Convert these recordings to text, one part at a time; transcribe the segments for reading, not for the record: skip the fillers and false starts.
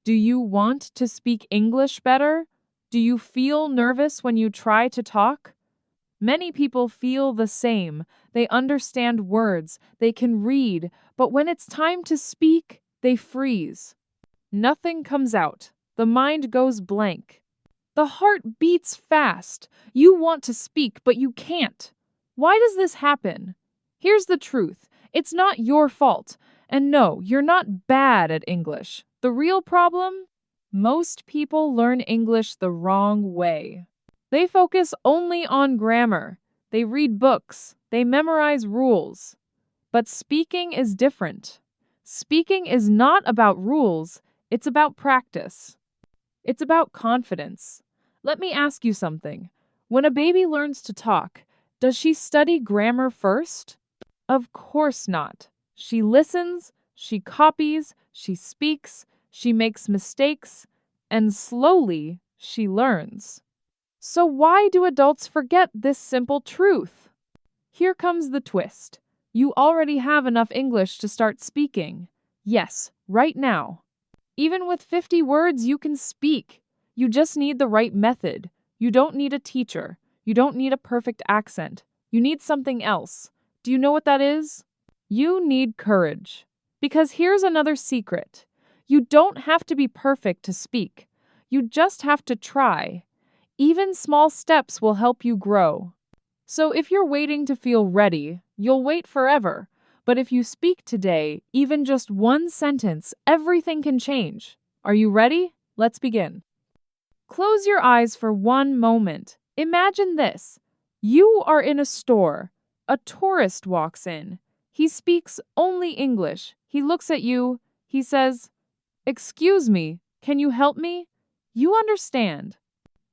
Do you want to speak English better? Do you feel nervous when you try to talk? Many people feel the same. They understand words, they can read, but when it's time to speak, they freeze. Nothing comes out. The mind goes blank. The heart beats fast. You want to speak, but you can't. Why does this happen? Here's the truth. It's not your fault. And no, you're not bad at English. The real problem? Most people learn English the wrong way. They focus only on grammar. They read books. They memorize rules. But speaking is different. Speaking is not about rules, it's about practice. It's about confidence. Let me ask you something. When a baby learns to talk, does she study grammar first? Of course not. She listens, she copies, she speaks, she makes mistakes, and slowly she learns. So why do adults forget this simple truth? Here comes the twist. You already have enough English to start speaking. Yes, right now. Even with 50 words, you can speak. You just need the right method. You don't need a teacher. You don't need a perfect accent. You need something else. Do you know what that is? You need courage. Because here's another secret. You don't have to be perfect to speak. You just have to try. Even small steps will help you grow. So if you're waiting to feel ready, you'll wait forever. But if you speak today, even just one sentence, everything can change. Are you ready? Let's begin. Close your eyes for one moment. Imagine this. You are in a store. A tourist walks in. He speaks only English. He looks at you. He says, "Excuse me, can you help me?" You understand.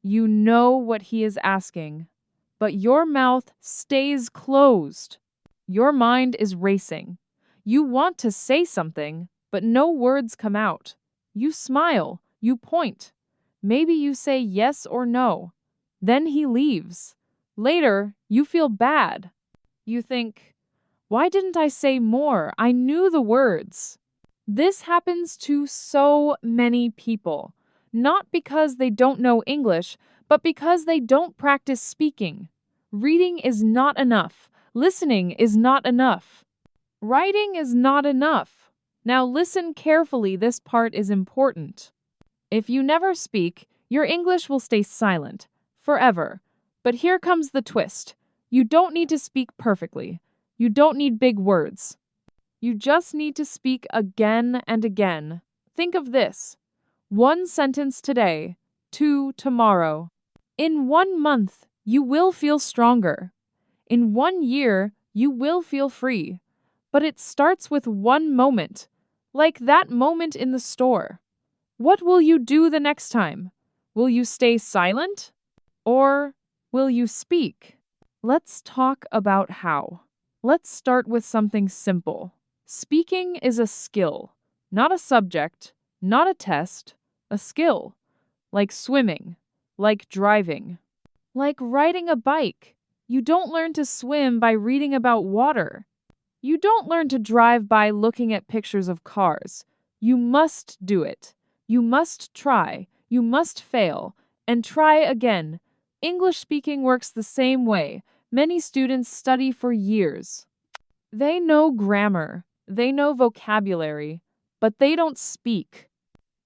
You know what he is asking, but your mouth stays closed. Your mind is racing. You want to say something, but no words come out. You smile, you point. Maybe you say yes or no. Then he leaves. Later, you feel bad. You think, why didn't I say more? I knew the words. This happens to so many people, not because they don't know English, but because they don't practice speaking. Reading is not enough. Listening is not enough. Writing is not enough. Now listen carefully, this part is important. If you never speak, your English will stay silent, forever. But here comes the twist. You don't need to speak perfectly. You don't need big words. You just need to speak again and again. Think of this. 1 sentence today, 2 tomorrow. In 1 month, you will feel stronger. In 1 year, you will feel free. But it starts with one moment, like that moment in the store. What will you do the next time? Will you stay silent? Or will you speak? Let's talk about how. Let's start with something simple. Speaking is a skill, not a subject, not a test, a skill. Like swimming, like driving, like riding a bike. You don't learn to swim by reading about water. You don't learn to drive by looking at pictures of cars. You must do it. You must try. You must fail. And try again. English speaking works the same way. Many students study for years. They know grammar. They know vocabulary. But they don't speak.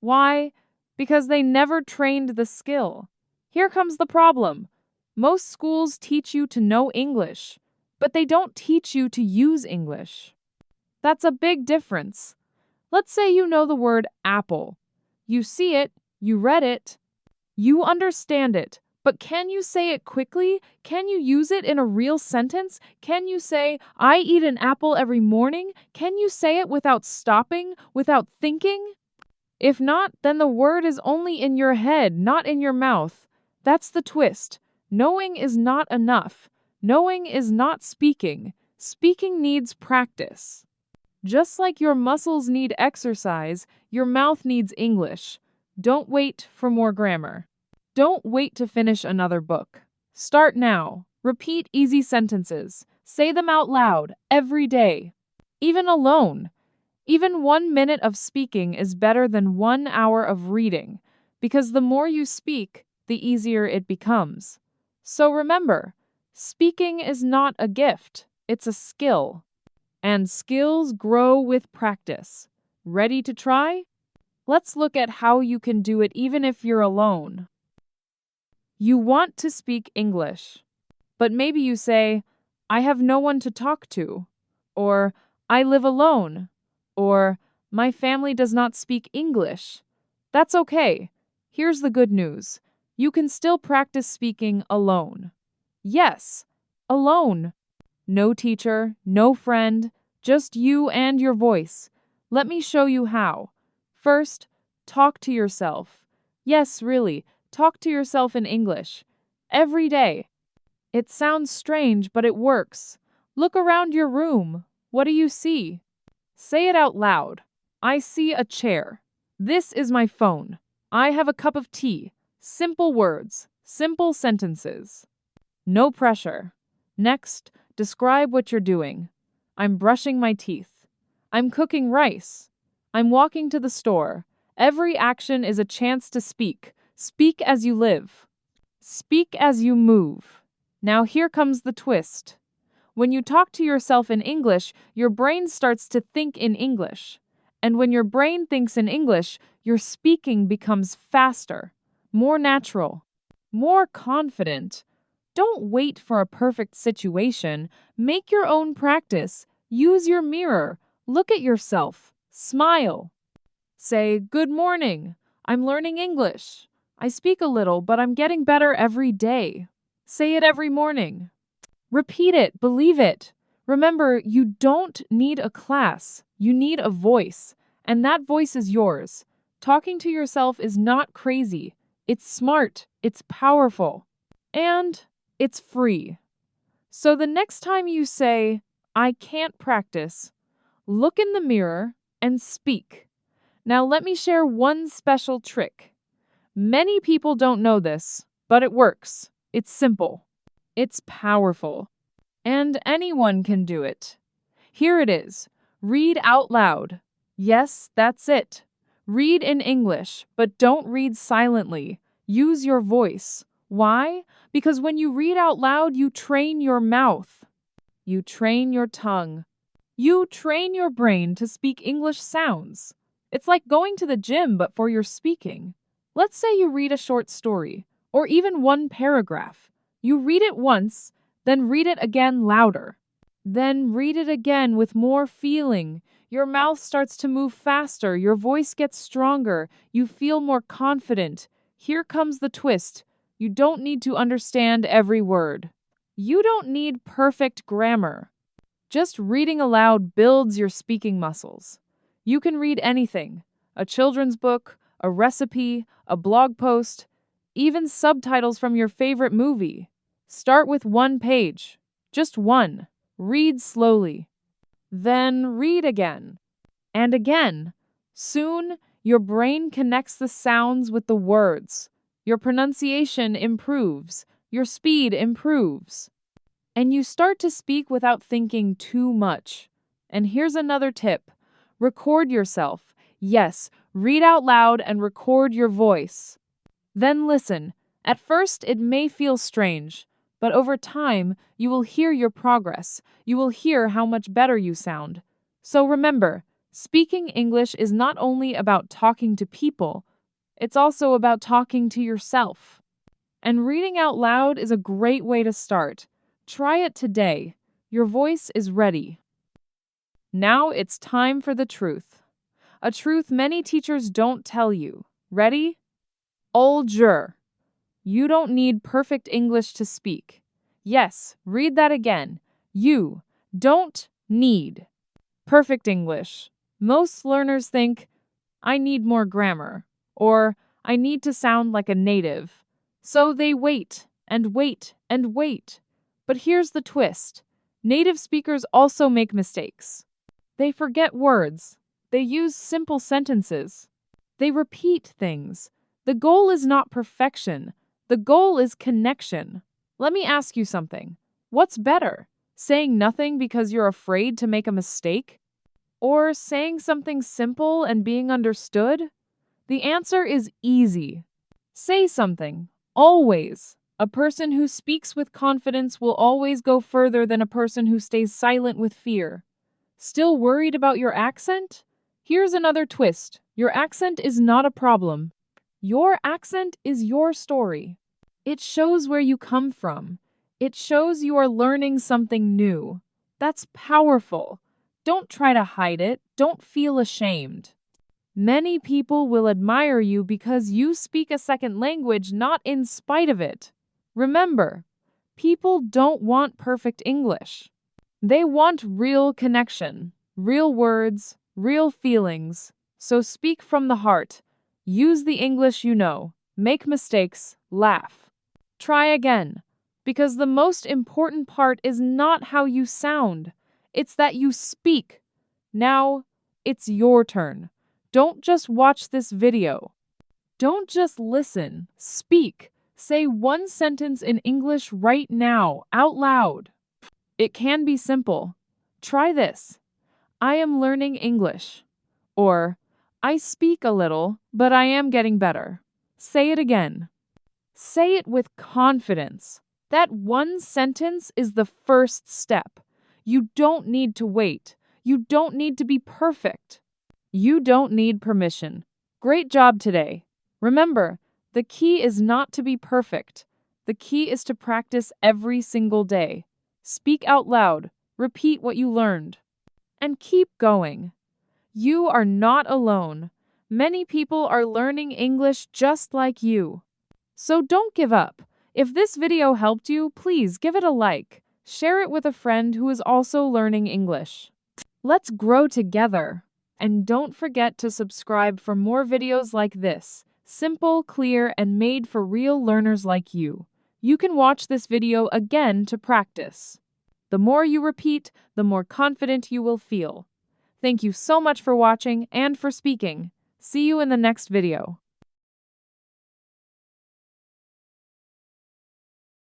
Why? Because they never trained the skill. Here comes the problem. Most schools teach you to know English, but they don't teach you to use English. That's a big difference. Let's say you know the word apple. You see it, you read it, you understand it, but can you say it quickly? Can you use it in a real sentence? Can you say, I eat an apple every morning? Can you say it without stopping, without thinking? If not, then the word is only in your head, not in your mouth. That's the twist. Knowing is not enough. Knowing is not speaking. Speaking needs practice. Just like your muscles need exercise, your mouth needs English. Don't wait for more grammar. Don't wait to finish another book. Start now. Repeat easy sentences. Say them out loud every day, even alone. Even 1 minute of speaking is better than 1 hour of reading, because the more you speak, the easier it becomes. So remember, speaking is not a gift, it's a skill. And skills grow with practice. Ready to try? Let's look at how you can do it even if you're alone. You want to speak English, but maybe you say, I have no one to talk to, or I live alone, or my family does not speak English. That's okay. Here's the good news. You can still practice speaking alone. Yes, alone. No teacher, no friend, just you and your voice. Let me show you how. First, talk to yourself. Yes, really, talk to yourself in English. Every day. It sounds strange, but it works. Look around your room. What do you see? Say it out loud. I see a chair. This is my phone. I have a cup of tea. Simple words, simple sentences. No pressure. Next, describe what you're doing. I'm brushing my teeth. I'm cooking rice. I'm walking to the store. Every action is a chance to speak. Speak as you live. Speak as you move. Now here comes the twist. When you talk to yourself in English, your brain starts to think in English. And when your brain thinks in English, your speaking becomes faster, more natural, more confident. Don't wait for a perfect situation. Make your own practice. Use your mirror. Look at yourself. Smile. Say, Good morning. I'm learning English. I speak a little, but I'm getting better every day. Say it every morning. Repeat it. Believe it. Remember, you don't need a class. You need a voice. And that voice is yours. Talking to yourself is not crazy. It's smart. It's powerful. And it's free. So the next time you say, I can't practice, look in the mirror and speak. Now let me share one special trick. Many people don't know this, but it works. It's simple. It's powerful. And anyone can do it. Here it is. Read out loud. Yes, that's it. Read in English, but don't read silently. Use your voice. Why? Because when you read out loud, you train your mouth. You train your tongue. You train your brain to speak English sounds. It's like going to the gym, but for your speaking. Let's say you read a short story, or even one paragraph. You read it once, then read it again louder. Then read it again with more feeling. Your mouth starts to move faster, your voice gets stronger, you feel more confident. Here comes the twist. You don't need to understand every word. You don't need perfect grammar. Just reading aloud builds your speaking muscles. You can read anything: a children's book, a recipe, a blog post, even subtitles from your favorite movie. Start with one page. Just one. Read slowly. Then read again. And again. Soon, your brain connects the sounds with the words. Your pronunciation improves. Your speed improves. And you start to speak without thinking too much. And here's another tip. Record yourself. Yes, read out loud and record your voice. Then listen. At first, it may feel strange, but over time, you will hear your progress. You will hear how much better you sound. So remember, speaking English is not only about talking to people, it's also about talking to yourself. And reading out loud is a great way to start. Try it today. Your voice is ready. Now it's time for the truth. A truth many teachers don't tell you. Ready? Old jur. You don't need perfect English to speak. Yes, read that again. You don't need perfect English. Most learners think, I need more grammar, or I need to sound like a native. So they wait and wait and wait. But here's the twist. Native speakers also make mistakes. They forget words. They use simple sentences. They repeat things. The goal is not perfection. The goal is connection. Let me ask you something. What's better? Saying nothing because you're afraid to make a mistake? Or saying something simple and being understood? The answer is easy. Say something. Always. A person who speaks with confidence will always go further than a person who stays silent with fear. Still worried about your accent? Here's another twist. Your accent is not a problem. Your accent is your story. It shows where you come from. It shows you are learning something new. That's powerful. Don't try to hide it. Don't feel ashamed. Many people will admire you because you speak a second language, not in spite of it. Remember, people don't want perfect English. They want real connection, real words, real feelings. So speak from the heart. Use the English you know. Make mistakes. Laugh. Try again. Because the most important part is not how you sound, it's that you speak. Now, it's your turn. Don't just watch this video. Don't just listen. Speak. Say one sentence in English right now, out loud. It can be simple. Try this. I am learning English. Or, I speak a little, but I am getting better. Say it again. Say it with confidence. That one sentence is the first step. You don't need to wait. You don't need to be perfect. You don't need permission. Great job today. Remember, the key is not to be perfect. The key is to practice every single day. Speak out loud. Repeat what you learned. And keep going. You are not alone. Many people are learning English just like you. So don't give up. If this video helped you, please give it a like. Share it with a friend who is also learning English. Let's grow together. And don't forget to subscribe for more videos like this. Simple, clear, and made for real learners like you. You can watch this video again to practice. The more you repeat, the more confident you will feel. Thank you so much for watching and for speaking. See you in the next video.